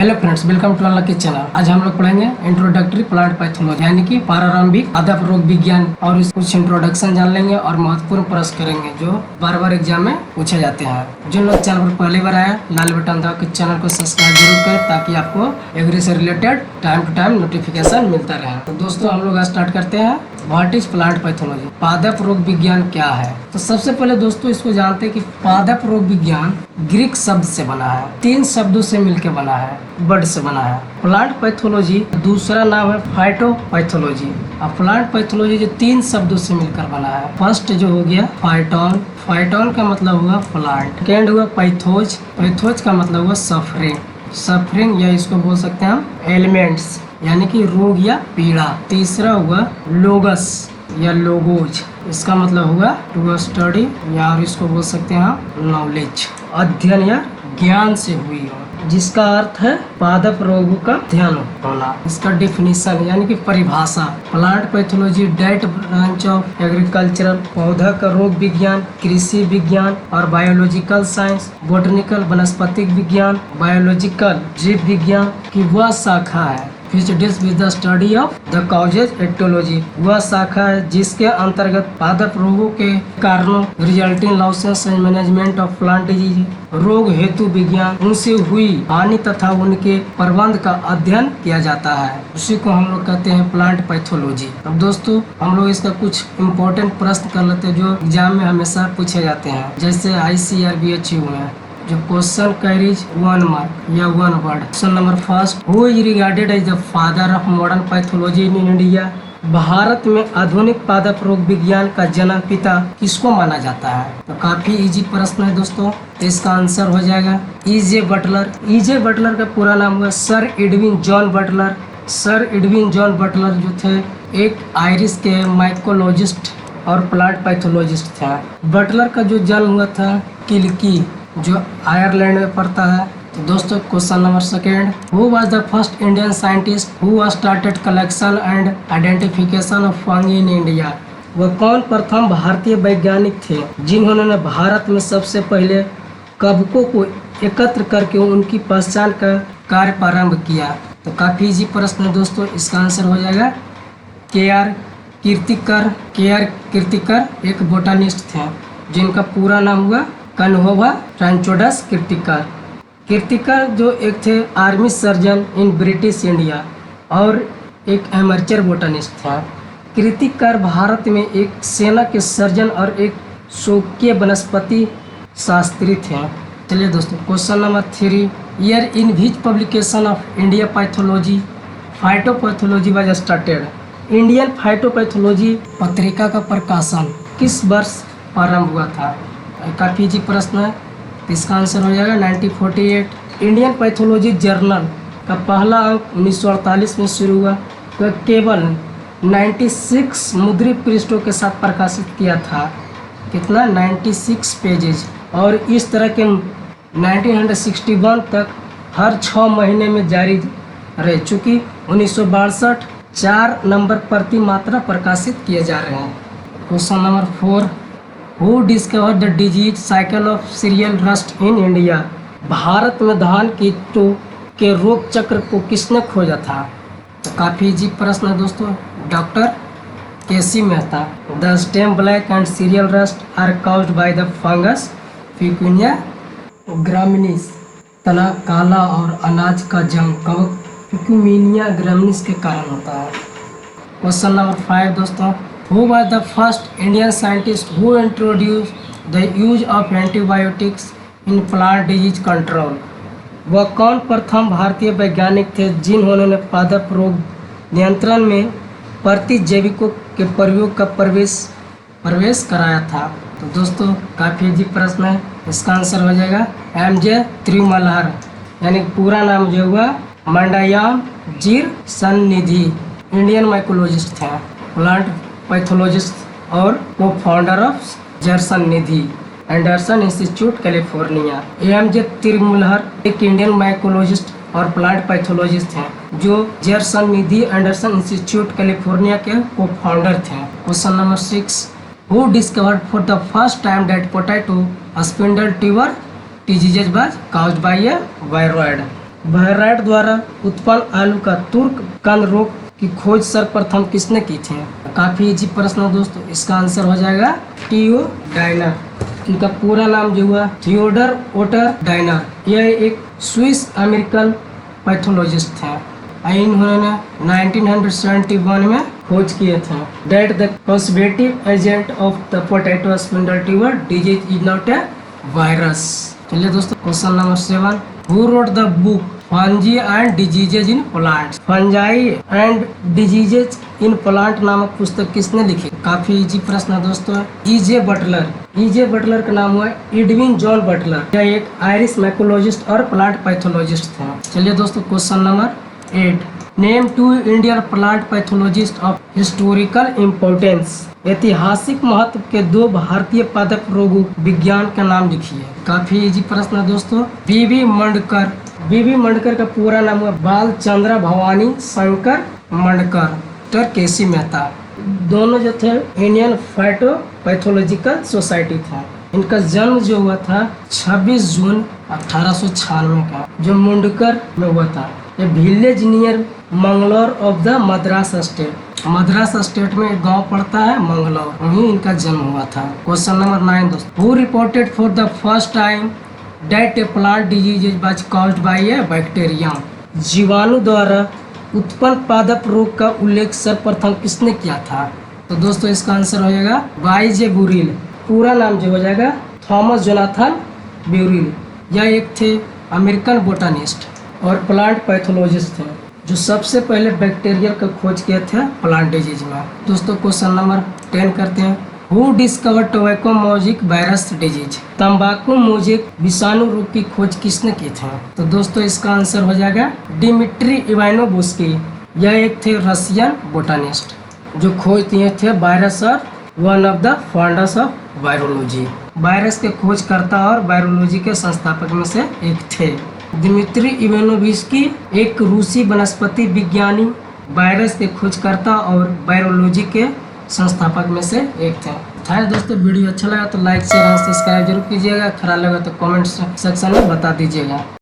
Hello friends, welcome to unlock channel. आज हम लोग पढ़ेंगे इंट्रोडक्टरी प्लांट पैथोलॉजी यानी कि प्रारंभिक पादप रोग विज्ञान और कुछ इंट्रोडक्शन जान लेंगे और महत्वपूर्ण प्रश्न करेंगे जो बार इग्जाम में पूछे जाते हैं। जिन लोग चैनल पर पहली बार आया, लाल बटन दबा के चैनल को सब्सक्राइब जरूर करें ताकि आपको एग्री से related time to time notification मिलता रहे। तो दोस्तों हम लोग स्टार्ट करते हैं। What is plant pathology? पादप रोग विज्ञान क्या है? तो सबसे पहले दोस्तों इसको जानते हैं कि पादप रोग विज्ञान ग्रीक शब्द से बना है, 3 शब्दों से मिलकर बना है, वर्ड से बना है। प्लांट पैथोलॉजी दूसरा नाम है फाइटोपैथोलॉजी। अब प्लांट पैथोलॉजी जो 3 शब्दों से मिलकर बना है। फर्स्ट जो हो गया फाइटोन, फाइटोन का मतलब हुआ प्लांट। सेकेंड हुआ पैथोज, पैथोज का मतलब हुआ सफरिंग, सफरिंग या इसको बोल सकते हैं हम एलिमेंट्स यानी कि रोग या पीड़ा। तीसरा हुआ लोगस या लोगोज, इसका मतलब हुआ टू स्टडी या और इसको बोल सकते हैं हम नॉलेज, अध्ययन या ज्ञान से हुई हो, जिसका अर्थ है पादप रोगों का अध्ययन होना। इसका डेफिनेशन यानी कि परिभाषा, plant pathology that branch of agricultural, पौधा का रोग विज्ञान, कृषि विज्ञान और बायोलॉजिकल साइंस, बोटनिकल वनस्पतिक विज्ञान, बायोलॉजिकल जीव विज्ञान की वह शाखा है which deals with the study of the causes aetiology, वह शाखा है जिसके अंतर्गत पादप रोगों के कारणों, resulting losses and management of plant disease, रोग हेतु विज्ञान, उनसे हुई हानि तथा उनके प्रबंध का अध्ययन किया जाता है। उसी को हम लोग कहते हैं प्लांट पैथोलॉजी। अब दोस्तों हम लोग इसका कुछ इम्पोर्टेंट प्रश्न कर लेते हैं जो एग्जाम में हमेशा पूछे जाते हैं, जैसे ICRBHU में जो क्वेश्चन कैरीज 1 मार्क या 1 word. Question number first, who is regarded as the father of modern pathology in India? भारत में आधुनिक पादप रोग विज्ञान का जनक पिता किसको माना जाता है? तो काफी इजी प्रश्न है दोस्तों, तो इसका आंसर हो जाएगा E.J. बटलर। E.J. बटलर का पूरा नाम हुआ sir Edwin John Butler. Sir Edwin John Butler जो थे एक आयरिश के माइकोलॉजिस्ट और प्लांट पैथोलॉजिस्ट थे। बटलर का जो जन्म हुआ था किल्की जो आयरलैंड में पड़ता है। तो दोस्तों question number second, who was the first Indian scientist who started collection and identification of fungi in India? वह कौन प्रथम भारतीय वैज्ञानिक थे जिन्होंने भारत में सबसे पहले कवकों को एकत्र करके उनकी पहचान का कार्य प्रारंभ किया? तो काफी इजी प्रश्न है दोस्तों, इसका आंसर हो जाएगा KR कीर्तिकर। KR कीर्तिकर एक बोटानिस्ट थे जिनका पूरा नाम हुआ कन्होवा ट्रांचोडस कीर्तिकर। कीर्तिकर जो एक थे army surgeon in British India और एक एमर्चर बोटानिस्ट था। कीर्तिकर भारत में एक सेना के सर्जन और एक शौकिया वनस्पति शास्त्री थे। चलिए दोस्तों question number 3, year in which publication of India pathology phytopathology was started? Indian phytopathology पत्रिका का प्रकाशन किस वर्ष प्रारंभ हुआ था? काफ़ी इजी प्रश्न है, इसका आंसर हो जाएगा 1948। इंडियन पैथोलॉजी जर्नल का पहला अंक 1948 में शुरू हुआ, तो केवल 96 मुद्रित पृष्ठों के साथ प्रकाशित किया था। कितना? 96 पेजेज। और इस तरह के 1961 तक हर 6 महीने में जारी रह चुकी। 1962 4 नंबर प्रति मात्रा प्रकाशित किए जा रहे हैं। Question number 4, who discover the disease cycle of serial rust in India? भारत में धान कीटों के रोग चक्र को किसने खोजा था? तो काफ़ी इजी प्रश्न है दोस्तों, doctor K C Mehta. The stem black and cereal rust are caused by the fungus फिकुनिया ग्रामिनीस। तना काला और अनाज का जंग कवक फिकुमिनिया ग्रामिनीस के कारण होता है। क्वेश्चन नंबर 5 दोस्तों, who was the first Indian scientist who introduced the use of antibiotics in plant disease control? वह कौन प्रथम भारतीय वैज्ञानिक थे जिन्होंने पादप रोग नियंत्रण में प्रतिजैविकों के प्रयोग का प्रवेश कराया था? तो दोस्तों काफ़ी इजी प्रश्न है, इसका आंसर हो जाएगा MJ त्रिमलहर, यानी पूरा नाम जो हुआ मंडायाम जीर सन्निधि। इंडियन माइकोलॉजिस्ट थे, प्लांट पैथोलॉजिस्ट और को फाउंडर ऑफ जर्सन निधि एंडरसन इंस्टीट्यूट कैलिफोर्निया। MJ त्रिमलहर एक इंडियन माइकोलॉजिस्ट और प्लांट पैथोलॉजिस्ट हैं जो जर्सन निधि एंडरसन इंस्टीट्यूट कैलिफोर्निया के को फाउंडर थे। Question number 6, who discovered for the first time that potato spindle tuber diseases was caused by a viroid. बहराइट द्वारा उत्पन्न आलू का तुर्क कंद रोग की खोज सर्वप्रथम किसने की थी? काफी इजी प्रश्न है दोस्तों, इसका आंसर हो जाएगा टीओ डाइनर। इनका पूरा नाम जो हुआ थियोडर ओटर डाइनर। यह एक स्विस अमेरिकन पैथोलॉजिस्ट थे। इन्होंने 1971 में खोज किए थे that the causative agent of the potato spindle tuber disease is not a virus। चलिए दोस्तों, question number 7, who wrote the book fungi and diseases in plant? Fungi and diseases in plant नामक पुस्तक किसने लिखी? काफी इजी प्रश्न है दोस्तों। E J Butler. ईजे बटलर का नाम हुआ एडविन जॉन बटलर। यह एक आयरिश मैकोलॉजिस्ट और प्लांट पैथोलॉजिस्ट थे। चलिए दोस्तों, question number 8, name 2 Indian plant pathologist of historical importance. ऐतिहासिक महत्व के 2 भारतीय पादप रोग विज्ञान का नाम लिखिए। काफी इजी प्रश्न है दोस्तों। बीबी मंडकर। बीबी मंडकर का पूरा नाम हुआ बाल चंद्रा भवानी शंकर मंडकर, डॉक्टर केसी मेहता। दोनों जो थे इंडियन फाइटो पैथोलॉजिकल सोसाइटी था। इनका जन्म जो हुआ था 26 जून 1896 का, जो मुंडकर में हुआ था। ये village near Mangalore of the Madras state. Madras state में एक गांव पड़ता है मंगलौर, वहीं इनका जन्म हुआ था। क्वेश्चन नंबर 9 दोस्तों, who reported for the first time that a plant disease was caused by a bacterium। जीवाणु द्वारा उत्पन्न पादप रोग का उल्लेख सर्वप्रथम किसने किया था? तो दोस्तों, इसका आंसर हो जाएगा बाई जे बुरिल। पूरा नाम जो हो जाएगा थॉमस जोनाथन ब्यूरिल। यह एक थे अमेरिकन बोटानिस्ट और प्लांट पैथोलॉजिस्ट थे, जो सबसे पहले बैक्टीरिया का खोज किए थे प्लांट डिजीज में। दोस्तों, क्वेश्चन नंबर 10 करते हैं। Who discovered tobacco mosaic virus disease? तंबाकू मोजिक विषाणु रोग की खोज किसने की थी? तो दोस्तों, इसका आंसर हो जाएगा डिमिट्री इवानोवस्की। यह एक थे रशियन बोटानिस्ट, जो खोज किए थे वायरस और one of the founders of virology. Virus के खोजकर्ता और वायरोलॉजी के संस्थापक में से एक थे। डिमिट्री इवानोवस्की एक रूसी वनस्पति विज्ञानी, वायरस के खोजकर्ता और वायरोलॉजी के संस्थापक में से एक थे। दोस्तों, वीडियो अच्छा लगा तो लाइक शेयर और सब्सक्राइब जरूर कीजिएगा। खराब लगा तो कमेंट सेक्शन में बता दीजिएगा।